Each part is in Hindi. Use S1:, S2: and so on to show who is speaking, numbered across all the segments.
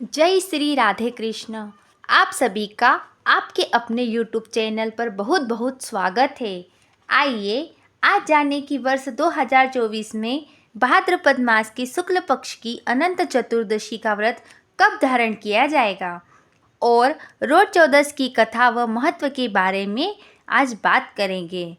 S1: जय श्री राधे कृष्ण। आप सभी का आपके अपने YouTube चैनल पर बहुत बहुत स्वागत है। आइए आज जाने कि वर्ष 2024 में भाद्रपद मास के शुक्ल पक्ष की अनंत चतुर्दशी का व्रत कब धारण किया जाएगा और रोट चौदस की कथा व महत्व के बारे में आज बात करेंगे।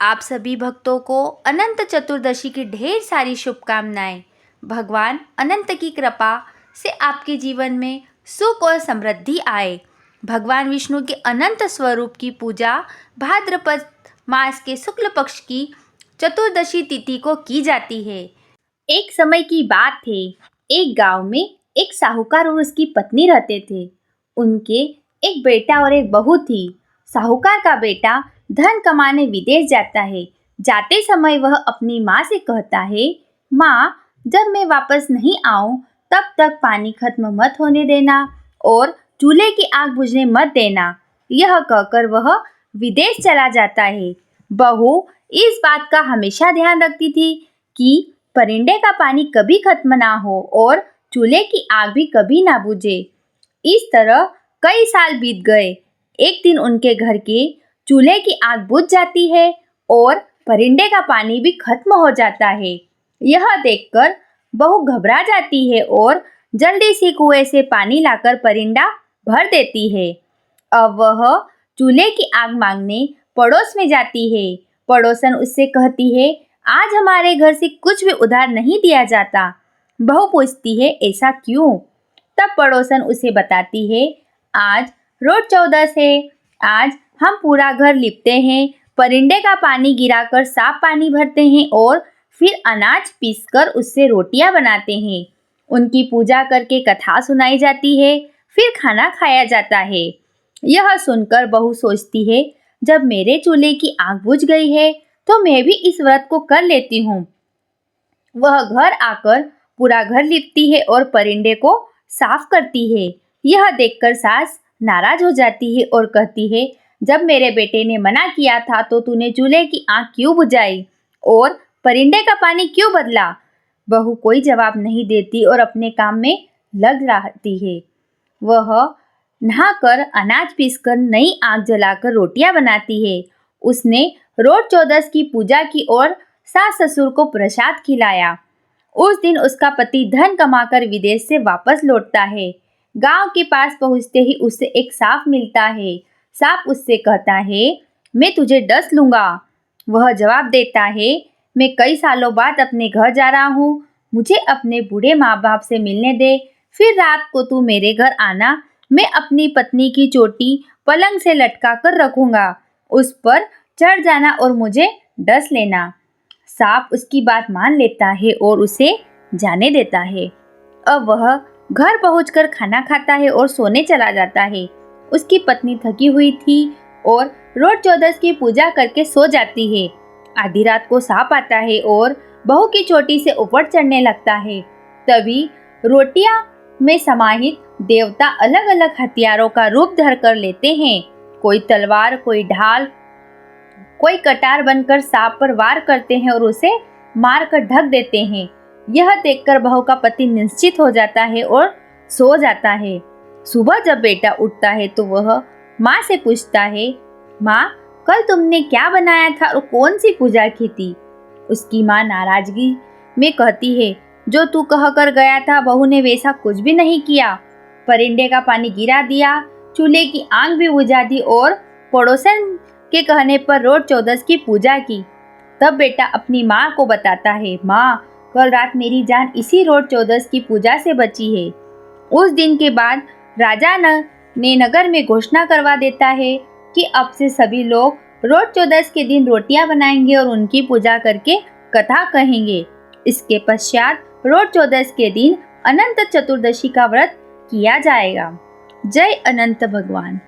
S1: आप सभी भक्तों को अनंत चतुर्दशी की ढेर सारी शुभकामनाएं। भगवान अनंत की कृपा से आपके जीवन में सुख और समृद्धि आए। भगवान विष्णु के अनंत स्वरूप की पूजा भाद्रपद मास के शुक्ल पक्ष की चतुर्दशी तिथि को की जाती है। एक समय की बात है, एक गांव में एक साहूकार और उसकी पत्नी रहते थे। उनके एक बेटा और एक बहू थी। साहूकार का बेटा धन कमाने विदेश जाता है। जाते समय वह अपनी माँ से कहता है, माँ, जब मैं वापस नहीं आऊं तब तक पानी खत्म मत होने देना और चूल्हे की आग बुझने मत देना। यह कहकर वह विदेश चला जाता है। बहू इस बात का हमेशा ध्यान रखती थी कि परिंदे का पानी कभी खत्म ना हो और चूल्हे की आग भी कभी ना बुझे। इस तरह कई साल बीत गए। एक दिन उनके घर के चूल्हे की आग बुझ जाती है और परिंदे का पानी भी खत्म हो जाता है। यह देखकर बहू घबरा जाती है और जल्दी से कुएं से पानी लाकर परिंदा भर देती है। अब वह चूल्हे की आग मांगने पड़ोस में जाती है। पड़ोसन उससे कहती है, आज हमारे घर से कुछ भी उधार नहीं दिया जाता। बहू पूछती है, ऐसा क्यों? तब पड़ोसन उसे बताती है, आज रोट चौदस है। आज हम पूरा घर लिपते हैं, परिंदे का पानी गिराकर साफ पानी भरते हैं और फिर अनाज पीसकर उससे रोटियां बनाते हैं। उनकी पूजा करके कथा सुनाई जाती है, फिर खाना खाया जाता है। यह सुनकर बहू सोचती है, जब मेरे चूल्हे की आग बुझ गई है तो मैं भी इस व्रत को कर लेती हूँ। वह घर आकर पूरा घर लिपती है और परिंदे को साफ करती है। यह देखकर सास नाराज हो जाती है और कहती है, जब मेरे बेटे ने मना किया था तो तूने चूल्हे की आग क्यों बुझाई और परिंदे का पानी क्यों बदला? बहू कोई जवाब नहीं देती और अपने काम में लग रहती है। वह नहाकर अनाज पीसकर नई आग जलाकर रोटियां बनाती है। उसने रोट चौदस की पूजा की और सास ससुर को प्रसाद खिलाया। उस दिन उसका पति धन कमाकर विदेश से वापस लौटता है। गांव के पास पहुंचते ही उससे एक सांप मिलता है। सांप उससे कहता है, मैं तुझे डस लूंगा। वह जवाब देता है, मैं कई सालों बाद अपने घर जा रहा हूँ, मुझे अपने बूढ़े माँ बाप से मिलने दे, फिर रात को तू मेरे घर आना। मैं अपनी पत्नी की चोटी पलंग से लटका कर रखूंगा, उस पर चढ़ जाना और मुझे डस लेना। सांप उसकी बात मान लेता है और उसे जाने देता है। अब वह घर पहुंचकर खाना खाता है और सोने चला जाता है। उसकी पत्नी थकी हुई थी और रोट चौदस की पूजा करके सो जाती है। आधी रात को सांप आता है और बहू की चोटी से ऊपर चढ़ने लगता है। तभी रोटियां में समाहित देवता अलग अलग हथियारों का रूप धर कर लेते हैं। कोई तलवार, कोई ढाल, कोई कटार बनकर सांप पर वार करते हैं और उसे मारकर ढक देते हैं। यह देखकर बहू का पति निश्चित हो जाता है और सो जाता है। सुबह जब बेटा उठता है तो वह माँ से पूछता है, माँ, कल तुमने क्या बनाया था और कौन सी पूजा की थी? उसकी माँ नाराजगी में कहती है, जो तू कह कर गया था बहू ने वैसा कुछ भी नहीं किया। परिंदे का पानी गिरा दिया, चूल्हे की आग भी बुझा दी और पड़ोसन के कहने पर रोट चौदस की पूजा की। तब बेटा अपनी माँ को बताता है, माँ, कल रात मेरी जान इसी रोट चौदस की पूजा से बची है। उस दिन के बाद राजा ने नगर में घोषणा करवा देता है कि अब से सभी लोग रोट चौदस के दिन रोटियां बनाएंगे और उनकी पूजा करके कथा कहेंगे। इसके पश्चात रोट चौदस के दिन अनंत चतुर्दशी का व्रत किया जाएगा। जय अनंत भगवान।